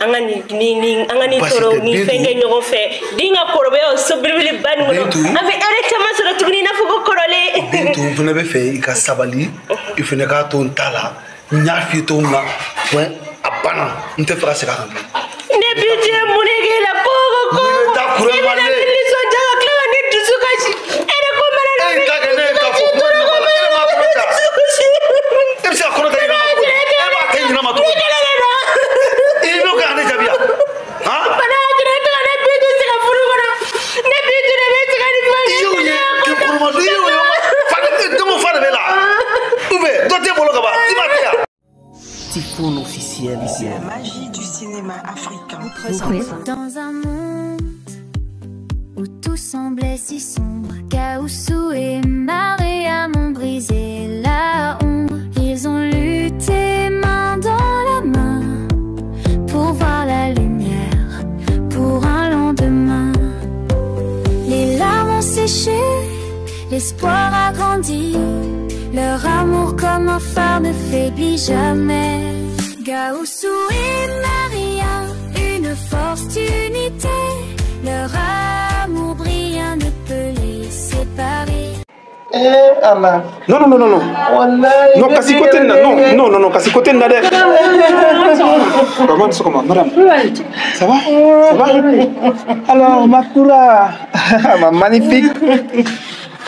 angani toro ni fenge nyogo fe dinga korobe o sobribili ban ngono ambe ereka masoro tugni na fugo korole bintu fune be fe ika sabali ifune ka ton tala nyafi to na point abana nte fra se ka kan ne bije munege la pogo ko ta kure wale ni so jaga kla ni tusukashi ere ko mara e ka gene ka fo ko ni mala ere ma ko ta ere sa ko ta ina ma ko e ba te ina ma to e no ka ne jabia ha bana jere to ne bije se ka furu bana ne bije ne be se ka ni fa yo ye ke ko ma do yo fa de mo fa de la ouve do te bolo ka ba ti ma te ya Typhoon officiel. La magie du cinéma africain. Dans un monde où tout semblait si sombre, Gaoussou et Maria m'ont brisé la honte. Ils ont lutté main dans la main pour voir la lumière, pour un lendemain. Les larmes ont séché, l'espoir a grandi. Leur amour comme un phare ne faiblit jamais. Gaoussou et Maria, une force d'unité. Leur amour brillant ne peut les séparer. Allah. Non. Wallahi. Non, kasi côté na. Non, kasi côté na de. Comment ça comment, madame? Ça va? Alors, Makura, ma magnifique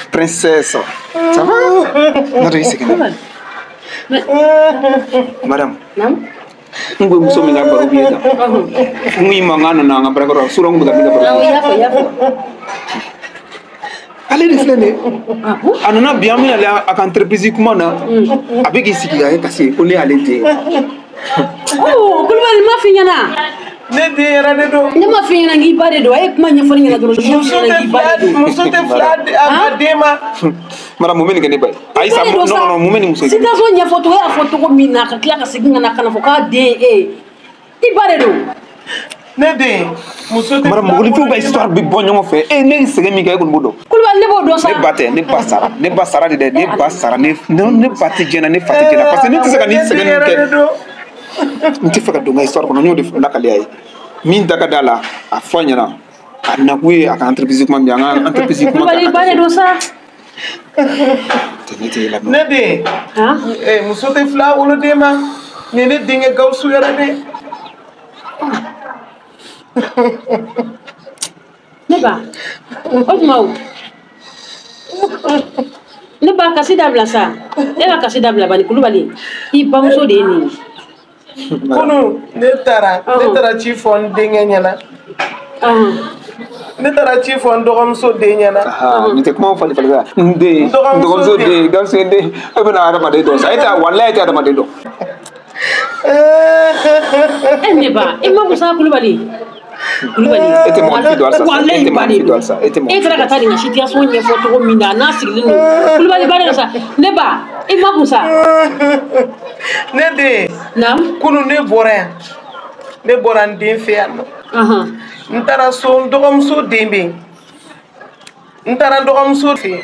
princesse. Ça va? Non, c'est que madame. Non? Ngwe muso minga baro bieda. Ngui mangana na ngabra ko surong buda bieda baro. Ya. Allez les flènes. Anana bien mis à entreprise comment na. Avec ici qui a cassé, on est allé dire. Oh, kulubali ma finyana. Ne de era de do. Ne ma finyana ngi bare do. Ay kuma nya fanya do. Muso te flad adema. Madame mumeni gane bay. Ay sa non mumeni muso. Si ta so nya photo ya photo ko mina ka kla ka siginga na kana foka de I bare do. Ne de muso te. Madame muguli fu ba histoire bi bon ñongo fe. Ne sege mi kay ko bodo. Kulubali ne bo do sa. Ne basara de ne basara ne pati jena ne fati jena parce que ne tisaka ni sege ni ke. Nti faka do ngai histoire ko no de la kali ay. Min daga dala a fonyana. Anakuye aka entreprise kuma bi anga entreprise kuma. Kulubali bare do sa. Ne de muso te fla wolo de ma ne dinge Gaoussou yara de ne ba ne ba kasi dabla sa e ba kasi dabla bani Kulubali I bamuso de ni kono ne tara ci fon dinge nyana ne tara ci fon dogom so de nyana ni te comment fallait de dogom so de Gaoussou de e bana adama de do sa eta wallahi ta adama de do ne ba e ma musa Kulubali était mon fidèle ça était mon et tra ka tali na situation nye photo ko mina na sigli no Kulubali bare sa ne ba e ma musa ne de nam kunu ne bora ndin fe anno ntara so dogom so dembe ntara dogom so fe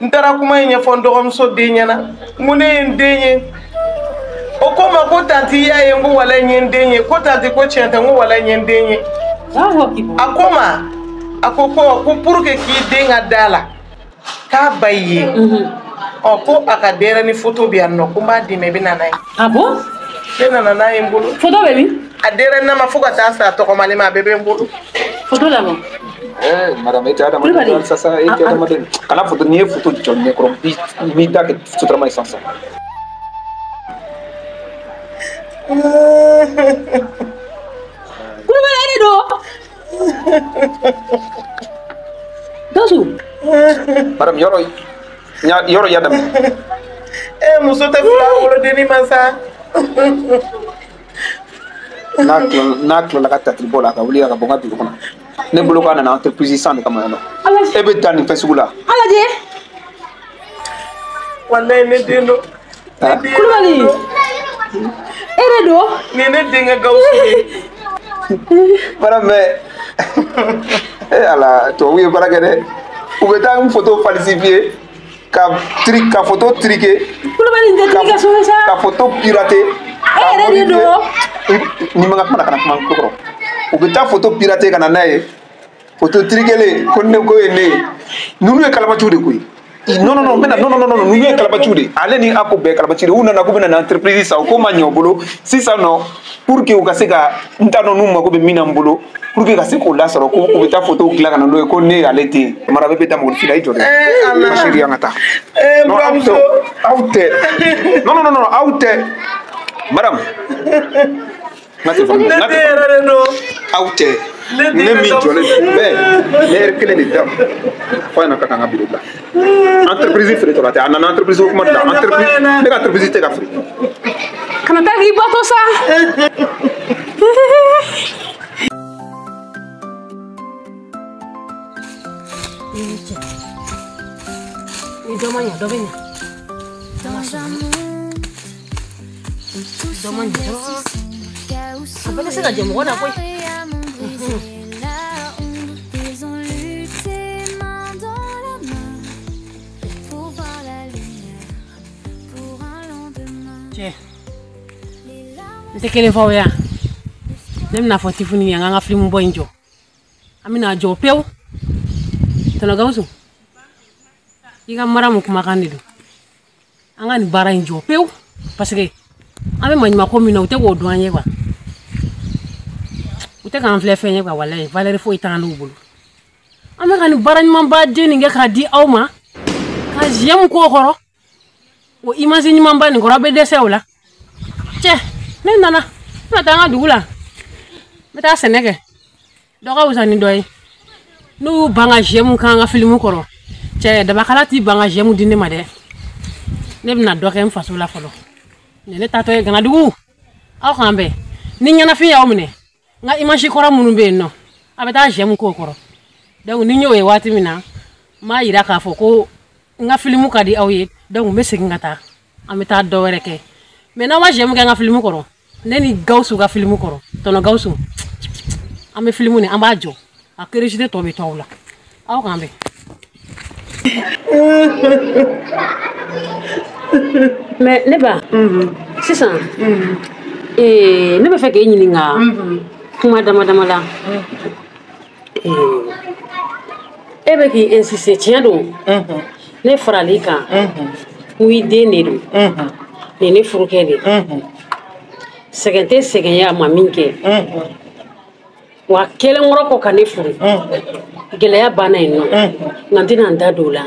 ntara kuma nya fon dogom so de nyana mune ndenye o koma ko tanti ya yengo wala nyendenye ko tanti ko chenta ngo wala nyendenye akoma akoko ko purke ki denga dala ka baye o ko akadera ni photo bi anno kuma di me binana ah bon bena na yembulu photo baby adera na mafuka tasa to ko malima bebe mbulu photo la bon madame eta da madame sasa eta da madame kana photo ni photo jonne ko mi da ke sutra mai sansa Kulubali ade do Gaoussou madame yoro yadam muso te fla wolo deni mansa naklo la kata tribola ka wuli ka bonga bi ko ne bolo kana na entreprise sans kama no e be tan fesugula ala je wallahi ne deno Kulubali ere do ne dinge Gaoussou madame ala to oui para que ou beta une photo falsifiée ka photo triqué Kulubali ndeka so sa ka photo piraté ere do ni ma kuma kana kuma ko o be ta photo pirater kana nae photo trigele ko ne ko ne nunu e kalama tude ko non mena non nunu e kalama tude ale ni ako be kalama tude una na ko bena na entreprise sa ko ma nyobolo si ça non pour que o ka se ka ntano nu ma ko be mina mbolo pour que ka se ko la soro ko be ta photo kila kana no ko ne ale te mara be ta mo fila ijode ma chérie ngata non aute non aute madame Nati aute ne mi jole be ne kele de dam fa na kaka ngabilo la entreprise fere to la ta na entreprise ko ma la entreprise ne ka entreprise te ka fri kana ta riba to sa ni domanya dobenya Apa sih gak jamu apa? Ils ont lutté main dans la main pour voir la lumière, pour un lendemain. Nte kele fo ya. Nem na foti funi ya nga film boy njo. Amina jo pew. Tano gawsu. Iga mara mu kuma kanidu. Anga ni bara njo pew parce que ame manyima ko mina ute go douanye kwa. Ute kan fle fenye kwa wallahi Valérie fo itanu bulu. Ame kan bara nyima ba deni nge ka di awma. Ka jem ko koro. O imagine nyima ba ni ko rabe dese wala. Che, ne nana. Na tanga dugula. Meta seneke. Doga usani doy. No banga jem kan nga film koro. Che da bakala ti banga jem dinde ma de. Ne bina dokem fasula folo. Ne tato e gana dugu aw kambe ni nyana fi yaw mine nga image kora munu be no abeta jem ko koro donc ni nyowe wati mina ma yira ka fo ko nga filmu ka di aw ye donc mesik ngata ameta do wereke mais na wa jem nga filmu koro ne ni gawsu ga filmu koro to no gawsu ame filmu ni amba jo a kerejite to be tawla aw kambe mais neba sisan ne bɛ fɛ k'e ɲininka kuma dama la e bɛ k'i insiste tiɲɛ don ne farali kan ko i den de don ni ne furukɛ de sɛgɛn tɛ sɛgɛn ye a ma min kɛ wa kelen kɔrɔ kɔ ka ne furu gɛlɛya banna yen nɔ nka n tɛna n da don o la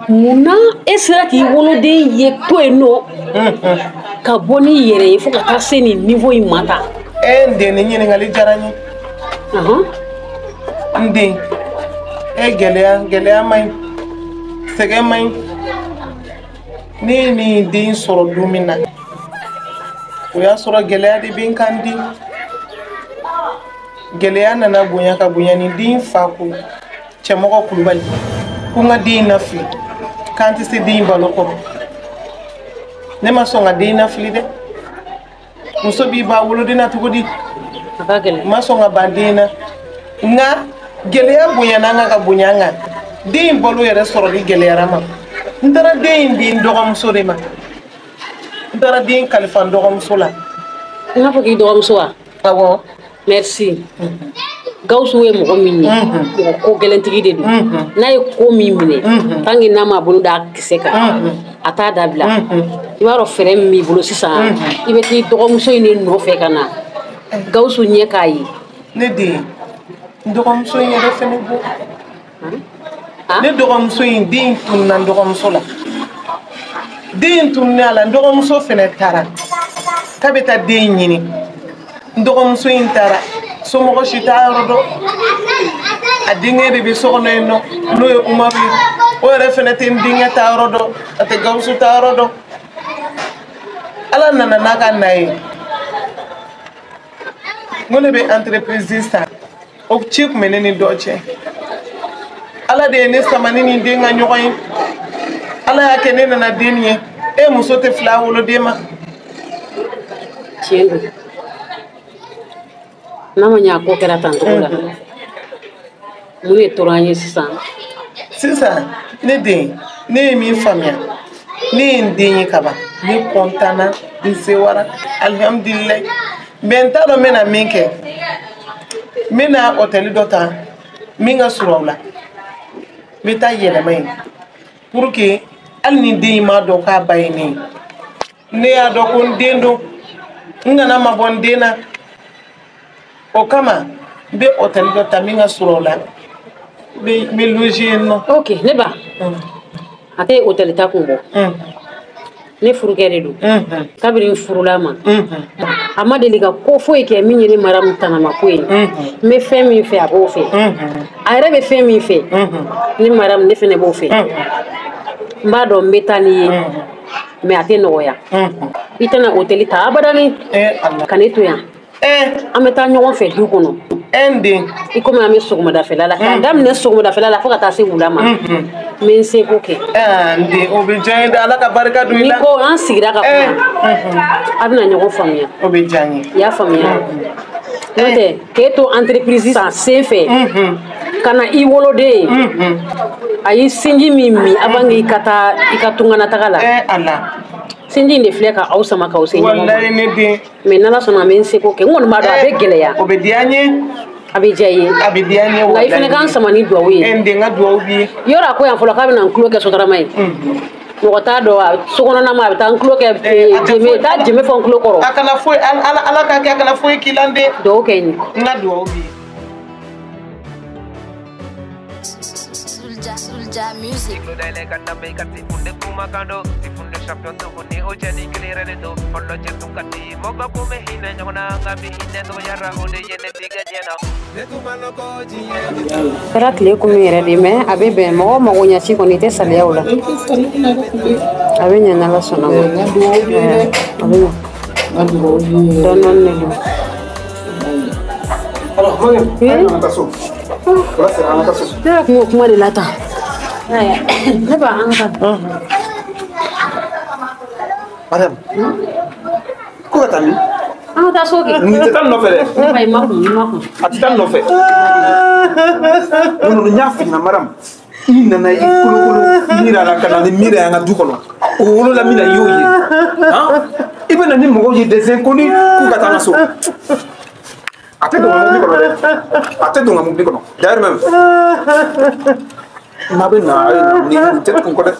munna e sera k'i woloden ye to yen nɔ ka bɔ n'i yɛrɛ ye fo ka taa se nin niveau in ma ta n den ni ɲininkali diyara n ye n den gɛlɛya man ɲi sɛgɛn man ɲi ne ye nin den sɔrɔ don min na o y'a sɔrɔ gɛlɛya de bɛ n kan di gɛlɛya nana bonya ka bonya ni den fa ko cɛmɔgɔ kulubali ko n ka den nafili k'an tɛ se den balo kɔrɔ ne ma sɔn ka den nafili dɛ muso b'i ba woloden na cogo di ma sɔn ka ban den na nka gɛlɛya bonyana n ka bonya n kan den balo yɛrɛ sɔrɔli gɛlɛyara ma n taara den in di n dɔgɔmuso de ma n taara den kalifa n dɔgɔmuso la i n'a fɔ k'i dɔgɔmuso wa awɔ merci Gawusu ye mɔgɔ min ye mɔgɔ ko gɛlɛntigi de don n'a ye ko min minɛ tant que n'a m'a bolo da kisɛ kan a t'a dabila i b'a dɔn fɛɛrɛ min b'i bolo sisan i bɛ t'i dɔgɔmuso in de nɔfɛ ka na Gawusu ɲɛ k'a ye ne den n dɔgɔmuso in yɛrɛ fɛnɛ bɔ ne dɔgɔmuso in den tununa n dɔgɔmuso la den tununen a la n dɔgɔmuso fɛnɛ taara k'a bɛ taa den ɲini n dɔgɔmuso in taara somɔgɔ si t'a yɔrɔ dɔn a denkɛ de bɛ so kɔnɔ yen nɔ n'o ye Umaru ye o yɛrɛ fɛnɛ tɛ n denkɛ ta yɔrɔ dɔn a tɛ Gawusu ta yɔrɔ dɔn Ala nana n'a ka na ye n ko ne bɛ entreprise san o ci tun bɛ ne ni dɔ cɛ Ala de ye ne sama ni nin den ka ɲɔgɔn ye Ala y'a kɛ ne nana den nin ye e muso tɛ fila a woloden ma tiɲɛ don n'a ma ɲɛ a ko kɛra tan cogo la mun de tora an ye sisan ne den ne ye min faamuya ne ye n den ye kaban ne kɔntana n sewara alihamdulilayi Bentalo mena minke. Mina hotel dota. Minga surawla. Mita yele mai. Pour que alni de ma do ka bayni. Ne ya do kon dendo. Ngana ma bon dena. O kama be hotel dota minga surawla. Be loger no. OK, ne ba. Ate hotel ta kungo. Ne furu kɛre do kabiri furula ma a ma deli ka ko foyi kɛ min ye ne maramu tanama ko ye n bɛ fɛn min fɛ a b'o fɛ a yɛrɛ bɛ fɛn min fɛ ne maramu ne fɛnɛ b'o fɛ n b'a dɔn n bɛ taa ni ye mais a tɛ nɔgɔya i tɛna hôtel ta abadani ka ne to yan an bɛ taa ɲɔgɔn fɛ du kɔnɔ i komi an bɛ sɔgɔmadafɛla la k'a daminɛ sɔgɔmadafɛla la fo ka taa se wula ma n bɛ n seko kɛ o bɛ diya n ye ala ka barika don i la ni ko an sigira ka kuma a bɛna ɲɔgɔn faamuya o bɛ diya n ye i y'a faamuya n'o tɛ k'e to entreprise san sen fɛ ka na i woloden a y'i sinji min min avant que i ka taa i ka tunganataga la sinji in de filɛ ka aw sama k'aw se ɲɔgɔn ma mais n'ala sɔnna an bɛ n seko kɛ n kɔni b'a dɔn a bɛ gɛlɛya o bɛ diya n ye a bɛ diya i ye nka i fana k'an sama ni duwawu ye yɔrɔ a ko yan fɔlɔ k'a bɛna n tulo kɛ sotarama ye mɔgɔ t'a dɔn a sokɔnɔna ma a bɛ taa n tulo kɛ jeme taa jeme fɔ n tulo kɔrɔ a kana foyi ala ka kɛ a kana foyi k'i la n den duwawu kɛ n ye n ka duwawu b'i ye Soulja music. Kɛra tile kun min yɛrɛ de mais a bɛ bɛn mɔgɔ mago ɲɛci kɔni i tɛ saliya o la a bɛ ɲɛ n'ala sɔnna ma a bɛ ɲɛ dɔɔnin de don ne kun kuma de la tan ne b'a an ka madame ko ka taa min an ka taa so kɛ nin tɛ taa nin nɔfɛ dɛ ayi ma kun a tɛ taa nin nɔfɛ non n y'a faamuya madame i nana i kolokolo miiri a la ka na ni miiri an ka du kɔnɔ o wolola min na i y'o ye i bɛ na ni mɔgɔw ye dessin ko ni k'u ka taa n ka so a tɛ don n ka mobili kɔnɔ dɛ a tɛ don n ka mobili kɔnɔ d'ailleurs même n'a bɛ na a ye na nin tɛ kun kɔ dɛ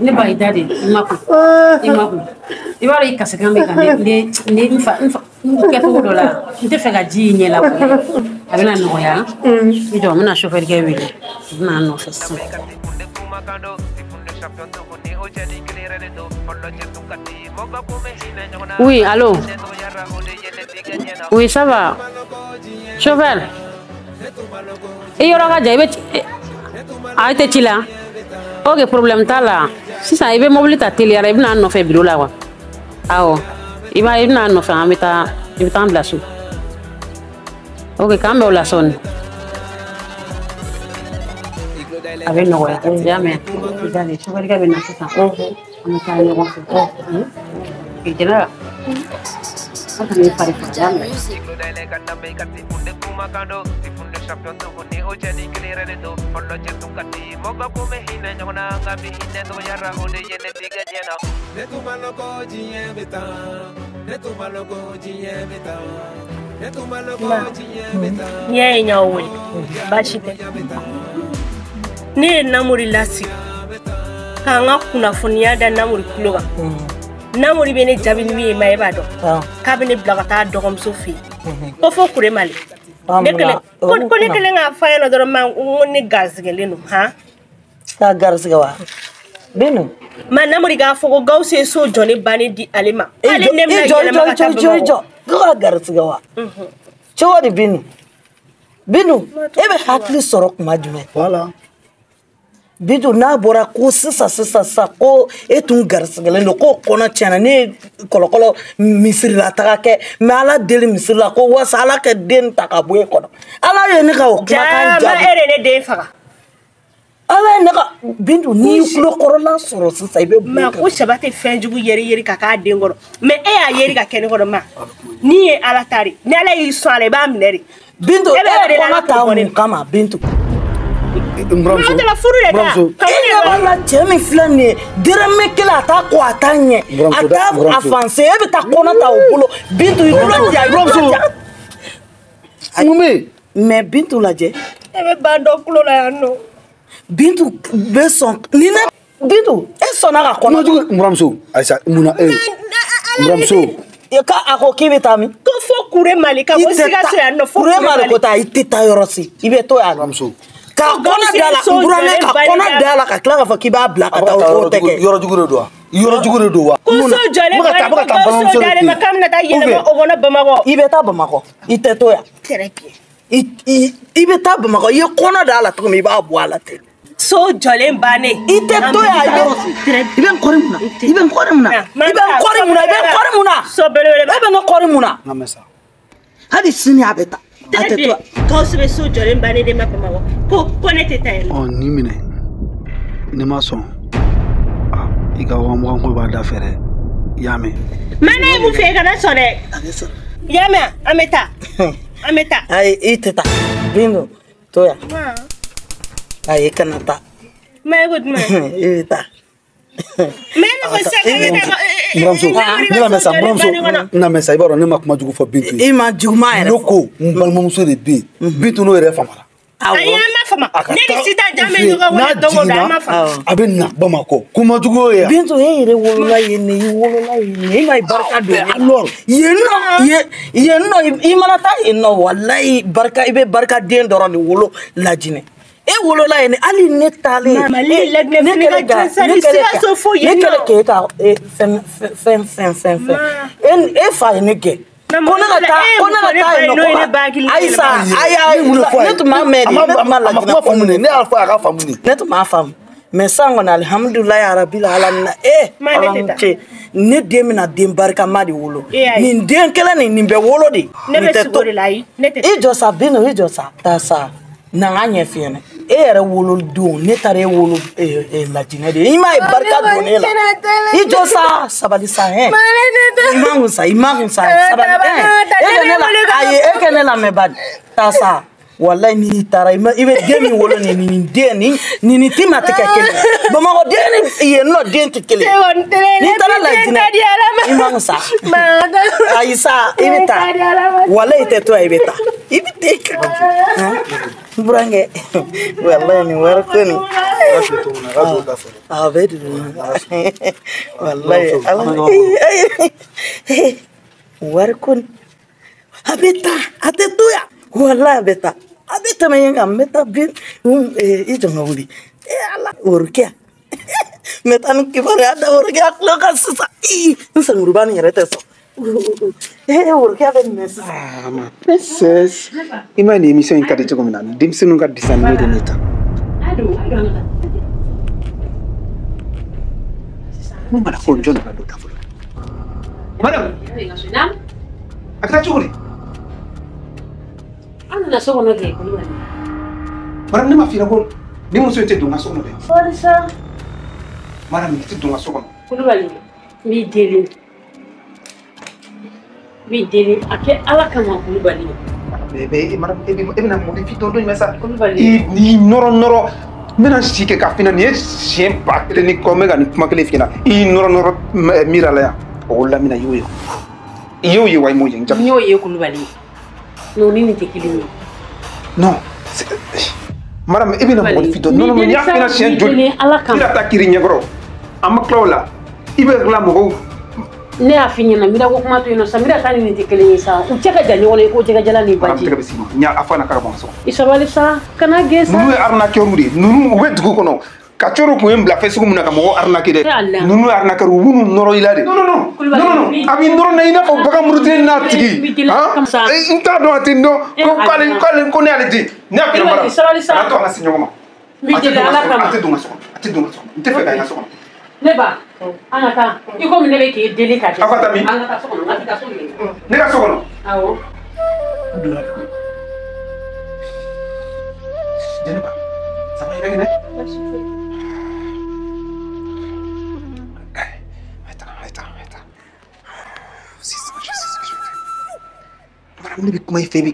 ne b'a i da de i ma kun i b'a dɔn i kasikan bɛ kan ne n kɛcogo dɔ la n tɛ fɛ ka ji i ɲɛ la a bɛna nɔgɔya i jɔ n bɛna chauffeur-kɛ wele u bɛna an nɔfɛ sisan oui allô oui ça va chauffeur i yɔrɔ ka jan i bɛ a tɛ ci la ok problème t'a la sisan i bɛ mobili ta teliyara i bɛna an nɔfɛ bureau la wa awɔ i bɛna an nɔfɛ an bɛ taa i bɛ taa an bila so ok k'an bɛn o la sɔɔni a bɛ nɔgɔya i y'a mɛn chauffeur-kɛ bɛ na sisan an bɛ taa ɲɔgɔn fɛ jɛnɛba an kana i fari faga i y'a mɛn n'i y'a ye n y'aw wele baasi tɛ ne ye namori lasigi k'an ka kunnafoniya da namori tulo kan namori bɛ ne jaabi ni min ye ma e b'a dɔn k'a bɛ ne bila ka taa dɔgɔmuso fɛ yen ko fo kuremale ko ne kelen k'a f'a ɲɛna dɔrɔn ma ko ne garizigɛlen don han k'a garizigɛ wa bino ma namori k'a fɔ ko Gawusu ye so jɔ ne bannen di ale ma ale ne bɛna yɛlɛma ka taa Bamakɔ ko k'a garizigɛ wa cogo di bino e bɛ hakili sɔrɔ kuma jumɛn voilà bidu n'a bɔra ko sisan ko e tun garisigɛlen don ko kɔnɔ tiɲɛna ne ye kɔlɔkɔlɔ misirila taga kɛ mais ala deli misirila ko wasa ala ka den ta ka bɔ e kɔnɔ ala ye ne ka o kumakan jaabi e de ne den faga ala ye ne ka bindu n'i tulo kɔrɔla sɔrɔ sisan i bɛ bɔ ma ko saba tɛ fɛn jugu yeri ka k'a den kɔrɔ mais e y'a yeri ka kɛ ne kɔrɔ ma ni ye ala ta de ni ala y'i sɔn a la i b'a minɛ de bindu e kɔnɔ ta mun kama bindu Muramuso la furu de da. Wala cɛ min filɛ nin ye dɛrɛmɛ kelen a t'a ko a t'a ɲɛ a t'a avancer e bɛ taa kɔnɔ ta o bolo Bintu i bolo ja mais Bintu lajɛ E bɛ ban dɔ kulo la yan nɔ. Bintu bɛ sɔn ni ne Bintu e sɔnna ka kɔnɔ Muramuso Ayisa munna Muramuso ka a ko k'i bɛ taa min Ko fo Kure Mali ka bɔ Sikaso yan nɔ fo Kure Mali ko taa i tɛ taa yɔrɔ si i bɛ to yan Muramuso ka kɔnɔ da la Buramɛ ka kɔnɔ da la ka tila k'a fɔ k'i b'a bila ka taa o tɛ kɛ yɔrɔ jugu de don wa yɔrɔ jugu de don wa Ko so jɔlen bali ko so dalen ma k'an bɛna taa yɛlɛma o kɔnɔ Bamakɔ i bɛ taa Bamakɔ i tɛ to yan i bɛ taa Bamakɔ i ye kɔnɔ da la cogo min i b'a bɔ a la ten so jɔlen bannen i tɛ to yan i bɛ n kɔri mun na i bɛ n kɔri mun na i bɛ n kɔri mun na i bɛ n kɔri mun na so belebele e bɛ ne kɔri mun na nka mɛ sa hali sini a bɛ taa a tɛ to yan K'aw bɛ so jɔlen bannen de ma Bamakɔ ko ne tɛ taa yen ni minɛ ne ma sɔn i ka 20 ko b'a da fɛ dɛ i y'a mɛn mana ye mun fɛ i kana sɔn dɛ i y'a mɛn an bɛ taa an bɛ taa ayi i tɛ taa Bintu to yan ayi i kana taa ma e ko jumɛn i bɛ taa mais ne ko sisan k'e bɛ taa Muramuso ne lamɛn sa Muramuso na mɛn sa i b'a dɔn ne ma kuma jugu fɔ Bintu ye i ma juguman yɛrɛ ne ko n balimamuso de bɛ yen Bintu n'o yɛrɛ famara ayi an ma fama ne ni Sita Jan bɛ ɲɔgɔn wele don o don an ma fama a bɛ na Bamakɔ kuma jugu ye yan Bintu e yɛrɛ wolola yen ne i wolola yen ne e ma i barika don alors yen nɔ i mana taa yen nɔ walayi barika i bɛ barika den dɔrɔn de wolo lajinɛ e wolola yen hali ne taalen ne kɛlɛ k'e ka fɛn e fa ye ne gɛn ko ne ka taa yen nɔ Ayisa ne tun m'a mɛn de ne ma lajinɛ faamu ne y'a fɔ a ka faamu de ne tun m'a faamu mais san kɔni alihamudulilayi arabila alamina cɛ ne den bɛna den barikama de wolo nin den kelen nin bɛ wolo de ne bɛ sigi o de la ayi ne tɛ i jɔ sa Bintu i jɔ sa taa sa na n ka ɲɛ f'i ɲɛna e yɛrɛ wolo don ne taara e wolo lajinɛ de i m'a ye barika don ne la i jɔ sa sabali sa i ma kun sa sabali e kɛ ne la ayi e kɛ ne lamɛn ba taa sa wallahi ni taara i bɛ den min wolo nin den nin ti ma tɛ kɛ kelen Bamakɔ den ni yen nɔ den tɛ kelen n'i taara lajinɛ i ma kun sa ayi sa i bɛ taa wallahi i tɛ to yan i bɛ taa i bɛ den kɛ Burankɛ wallahi nin wari ko nin a bɛ de wallahi wari ko nin a bɛ taa a tɛ to yan wallahi a bɛ taa a bɛ tɛmɛ yen kan n bɛ taa i jɔ n ka wuli ala worokɛ n bɛ taa ni kibaruya da worokɛ tulo kan sisan n sankuruba nin yɛrɛ tɛ sɔn worokɛ bɛ minɛ sisan princess i ma nin émission in ka di cogo min na denmisɛnninw ka dessin animé de ne ta mun mana fɔ jɔn ka don ta fɔlɔ madame a kɛra cogo di an nana so kɔnɔ kɛ Kulubali madame ne ma f'i la ko ni muso in tɛ don n ka so kɔnɔ dɛ fɔli sa madame i tɛ don n ka so kɔnɔ Kulubali n b'i deli a kɛ Ala kama Kulubali madame e bɛna mun de f'i tɔn don jumɛn sa Kulubali i nɔrɔ n bɛna si kɛ ka f'i ɲɛna nin ye siɲɛ ba kelen ni kɔ n bɛ ka nin kuma kelen f'i ɲɛna i nɔrɔ miiri a la yan o la mina i y'o ye wa i m'o ye n n y'o ye Kulubali n'o ni nin tɛ kelen ye non madame e bɛna mɔgɔ de f'i tɔn non n y'a f'i ɲɛna siɲɛ joli i ka taa kiri ɲɛkɔrɔ an ma tila o la i bɛ tila mɔgɔw ne y'a f'i ɲɛna Mira ko kuma to yen nɔ sa Mira ka nin tɛ kelen ye sa u cɛ ka jan ɲɔgɔn na i ko jɛgɛjala ni baji tɛgɛ bɛ s'i ma n y'a fɔ a na k'a ka bɔ n ka so i sabali sa kana gɛn sa ninnu ye arnaqueur de ye ninnu u bɛ dugu kɔnɔ ka coro kun ye n bila fɛ sugu min na ka mɔgɔw arnaquer dɛ ninnu ye arnaqueur u b'u nɔrɔ i la de non a b'i nɔrɔ na i n'a fɔ bagan murutilen n'a tigi n t'a dɔn a tɛ n dɔn ko ne y'ale den ne y'a f'i ɲɛna madame kana to an ka se ɲɔgɔn ma a tɛ don n ka so kɔnɔ n tɛ fɛ ka i ka so kɔnɔ ne ba an ka taa i komi ne bɛ k'i deli ka kɛ aw ka taa min an ka taa so kɔnɔ n ka taa so kɔnɔ ne ka so kɔnɔ awɔ Jɛnɛba ça va i bɛ kɛnɛ madame ne bɛ kuma i fɛ i bɛ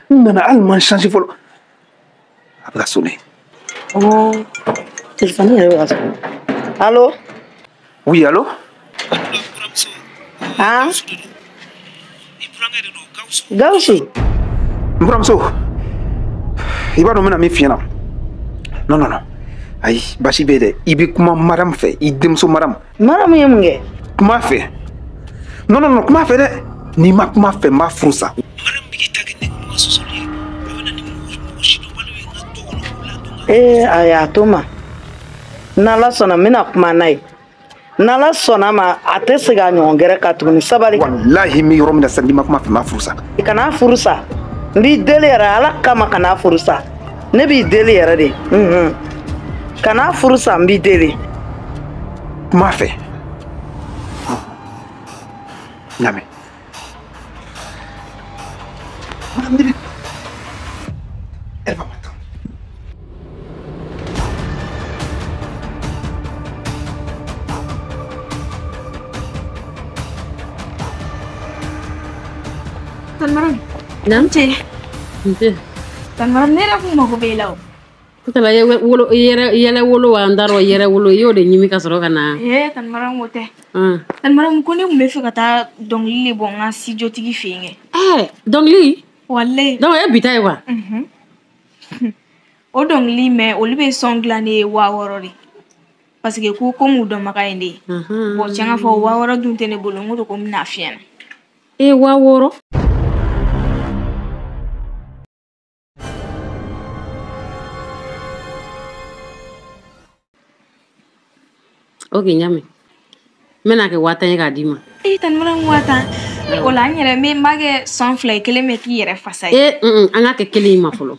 nana hali man change fɔlɔ a bɛ ka sonner. Téléphone yɛrɛ bɛ ka sonner. Allô? Oui, allô? Han? Gawusu? N buramuso i b'a dɔn n bɛna min f'i ɲɛna. Non non non ayi basi bɛ dɛ i bɛ kuma madame fɛ i denmuso madame. Madame ye mun kɛ? Kuma fɛ. Non non non kuma fɛ dɛ n'i ma kuma fɛ n b'a furu sa. Ayi a to n ma n'Ala sɔnna n bɛna kuma n'a ye n'Ala sɔnna ma a tɛ se ka ɲɔgɔn gɛrɛ ka tuguni sabali. Walahi n bɛ yɔrɔ min na sisan n'i ma kuma fɛ n b'a furu sa. Kana furu sa n b'i deli yɛrɛ Ala kama kana furu sa ne b'i deli yɛrɛ de kana furu sa n b'i deli. Kuma fɛ. Ɲamɛ. Elle va m'attendre. Tanmaram. Nanti. Tanmaram ne ra kuma ko belaw. Kutala yele wolo wa ndaro yele wolo yo de nyimi ka soro kana. Tanmaram wote. Tanmaram ko ne me fe kata dongli bon nga si jotigi fenge. Dongli? Walle. Don e bitay wa. O dongli me olibe songlane wa worori. Parce que ko mu do makayende. Bo changa fo wa woro dun tene bolo ngoto ko na fiena. Wa woro. Ok, nyame. Mena ke wata ye ka di ma. Tanmaram wata. Ola nyere me mage sunfly kele me ki yere fasa. Anga ke kele ma folo.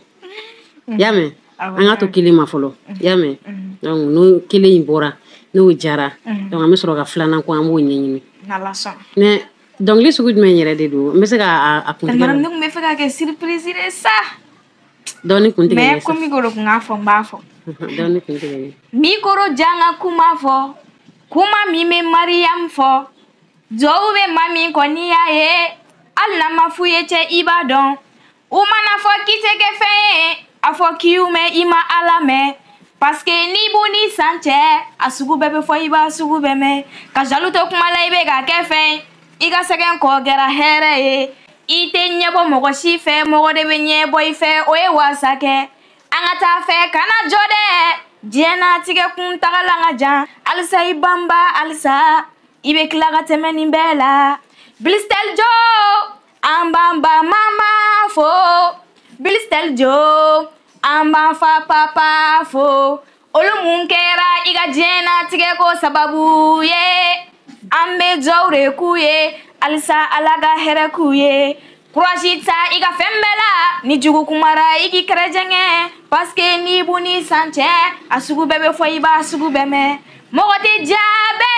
Yame. Anga to kele ma folo. Yame. Donc no kele imbora, no jara. Donc ame soro ka flana ko ambo nyenyini. Na la son. Ne donc li sugu me yere de do. Me se ka a kunti. Tanmaram ne me fe ka ke surprise re sa. Doni kunti. Me ko mi goro nga fo mba fo. Doni kunti. Mi goro janga kuma fo. Kuma mi me Mariam fo. Jowe mami koni ya ye. Alla mafuye che ibadon. Umana fo kite ke fe. Afo kiume ima alame. Paske ni buni sanche. Asugu bebe fo iba asugu beme. Ka jaluto kumala ibe ga ke fe. Iga segen ko gera here ye. Ite nyebo mogo si fe. Mogo de be nyebo ife. Oye wasake. Angata fe kana jode. Diena tige kun tagalanga jan. Alisa ibamba alisa. Ibe klaga temeni bela. Blistel jo. Ambamba mama fo. Blistel jo. Amba fa papa fo. Olu munkera iga diena tige ko sababu ye. Ambe jawre kuye. Alisa alaga here kuye. Kurajita iga fembela ni jugu kumara igi kerejenge paske ni buni sanche asugu bebe fo iba asugu beme mogoti jabe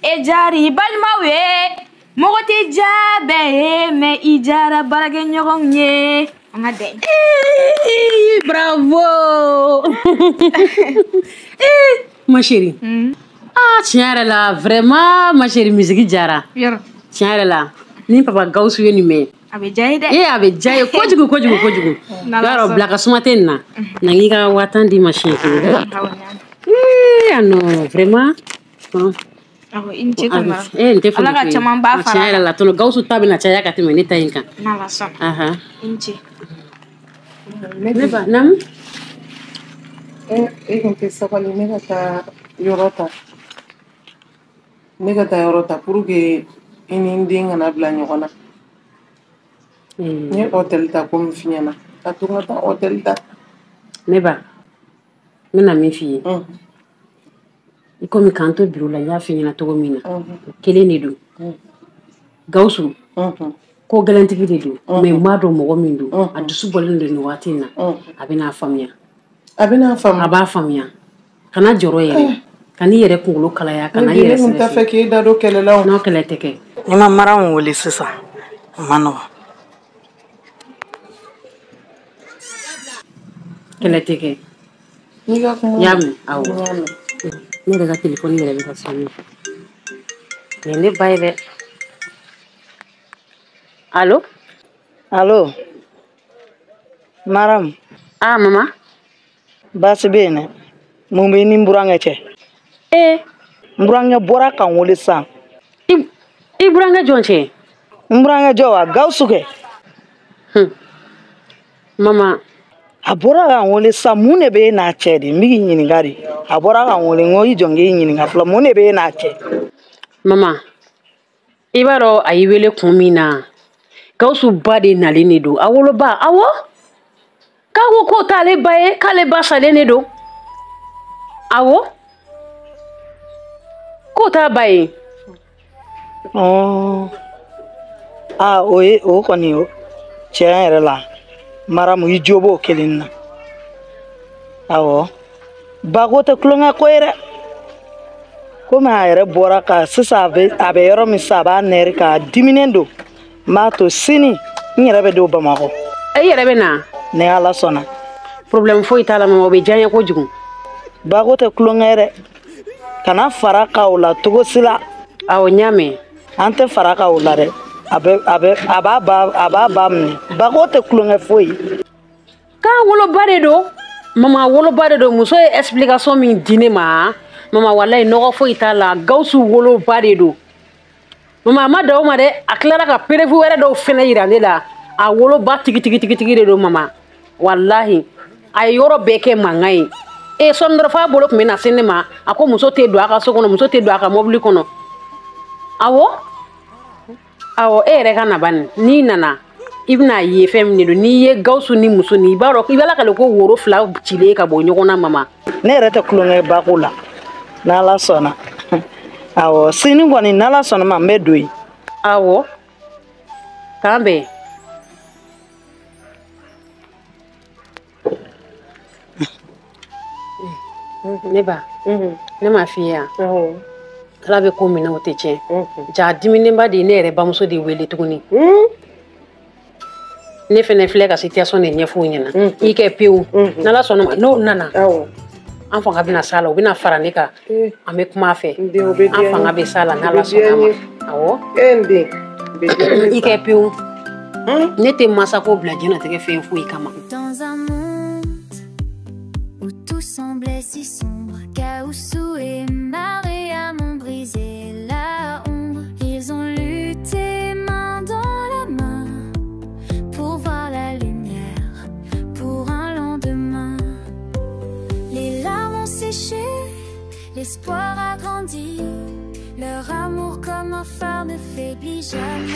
e jari balmawe mogoti jabe me ijara barage nyogonye ngade bravo ma chérie tiens là vraiment ma chérie musique jara tiens là ni papa Gawusu ye ni me abe jaye de abe jaye kojugu yaro blaka sumaten na ngi ka watan di machine ano vraiment aho inche tama nte fu ala ka chaman ba fara tiens la tono Gawusu tabi na chaya ka teme ni tayinka na la son inche neba nam Ke sabali ne ka taa yɔrɔ ta pour que i ni n den kana bila ɲɔgɔn na n ye hôtel ta komi f'i ɲɛna ka to ka taa hôtel ta ne ba n bɛna min f'i ye i komi k'an to biro la n y'a f'i ɲɛna cogo min na kelen de don Gawusu ko gɛlɛntigi de don mais n b'a dɔn mɔgɔ min don a dusu bɔlen don nin waati in na a bɛna faamuya a b'a faamuya kana jɔrɔ yɛrɛ kan'i yɛrɛ kunkolo kalaya kana yɛrɛ sɛgɛsɛgɛ ne t'a fɛ k'e da don kɛlɛ la n'o kɛlɛ tɛ kɛ ni ma Mariam wele sisan a ma nɔgɔn kɛlɛ tɛ kɛ y'a mɛn awɔ ne yɛrɛ ka telefɔni yɛrɛ bɛ ka sonner nin ne ba ye dɛ allo Maram. Ah, mama. Basi bene. Mun bɛ ni burankɛ cɛ. N burankɛ bɔra ka n wele sisan. I burankɛ jɔn cɛ? N burankɛ jɔn wa Gawusu kɛ. Mama. A bɔra ka n wele sisan mun de bɛ e n'a cɛ de n bɛ k'i ɲininka de. A bɔra ka n wele n ko i jɔ n k'i ɲininka fɔlɔ mun de bɛ e n'a cɛ. Mama. I b'a dɔn a y'i wele kun min na Gawusu ba de nalen de don a woloba awɔ k'a ko k'o t'ale ba ye k'ale ba salen de don awɔ k'o t'a ba ye. O kɔni o tiɲɛ yɛrɛ la Maramu i jo b'o kelen na awɔ ba ko tɛ kulonkɛ ko ye dɛ. Komi a yɛrɛ bɔra ka sisan a bɛ yɔrɔ min sisan a b'a nɛri k'a diminen don n b'a to sini n yɛrɛ bɛ don Bamakɔ. E yɛrɛ bɛ na? Ni Ala sɔnna. Problème foyi t'a la mama o bɛ diya n ye kojugu. Bako tɛ kulonkɛ dɛ kana fara ka o la cogo si la. Awɔ n y'a mɛn. An tɛ fara ka o la dɛ a b'a ba minɛ Bako tɛ kulonkɛ foyi. K'a woloba de don mama woloba de don muso ye explication min di ne ma. Mama wallahi nɔgɔ foyi t'a la Gawusu woloba de don mama a ma da o ma dɛ a tilara ka prévu wɛrɛ dɔw fɛnɛ yira ne la a woloba tigi de don mama wallahi a ye yɔrɔ bɛɛ kɛ mankan ye sɔni dɔrɔn f'a bolo tun bɛ na se ne ma a ko muso tɛ don a ka so kɔnɔ muso tɛ don a ka mobili kɔnɔ awɔ e yɛrɛ ka na bani n'i nana i bɛna ye fɛn min de don n'i ye Gawusu ni muso ni i b'a dɔn i b'a lakale ko woro fila cilen ka bɔ ɲɔgɔn na mama. Ne yɛrɛ tɛ kulonkɛ Bako la. N'Ala sɔnna awɔ sini kɔni n'Ala sɔnna ma n bɛ don yen. Awɔ k'an bɛn. Ne ba ne m'a f'i ye yan Ala bɛ ko min na o tɛ tiɲɛ ja diminenba de ye ne yɛrɛ bamuso de wele tuguni ne fɛnɛ filɛ ka situation de ɲɛfɔ u ɲɛna i kɛ pewu n'Ala sɔnna ma n'o nana an fanga bɛna s'a la u bɛna fara ne kan an bɛ kuma a fɛ an fanga bɛ s'a la n'Ala sɔnna ma awɔ i kɛ pewu ne tɛ masako bila diɲɛlatigɛ fɛn foyi kama. Dans un monde où tout semblait si sombre, Gawusu et Mariam ont brisé la ombre. Ils ont lutté main dans la main pour voir la lumière, pour un lendemain. Les larmes ont séché, l'espoir a grandi. Leur amour comme un phare ne faiblit jamais.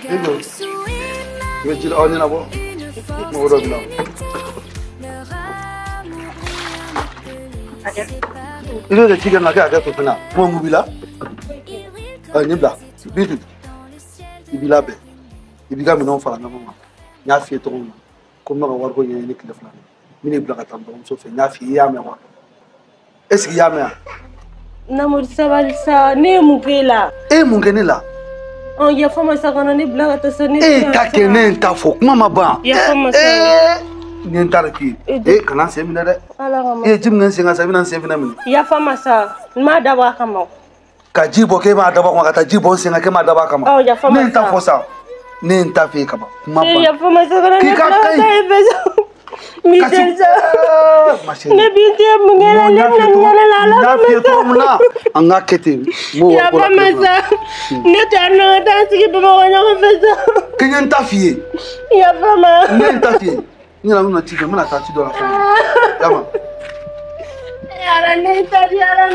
Gawusu et Mariam, une force inédite. Leur amour rien ne peut les séparer. Ile da kiga na ga to fina mo mubila ni bla bitu ibila be ibiga mi non fala na mama nya fi to ko ma war ko yene ki defna mi ne bla ka tam so fe nya fi ya me wa est-ce qu'il y a me Namor sabal sa ne mugela mungene la on ya fama sa kana ni bla ka sa ni ta kenen ta fo mama ba ya fama sa ni ntarki kana se mi na de ala mama jim ngan se nga sa mi nan se fina mi ya fama sa ma da ba kama ka jibo ke ma da ba ko ka jibo se nga ke ma da ba kama oh ya fama ni ta fo sa ni ta fi kama mama ya fama sa kana ni bla ka mi tensa ne binti mungela ne la fi to muna anga kete mo ya fama sa ne ta no ta sigi ba ma wona ko fesa kenyen ta fi ya fama ne ta fi ni la nuna tige muna ta ci do la fama yama yara ne ta yara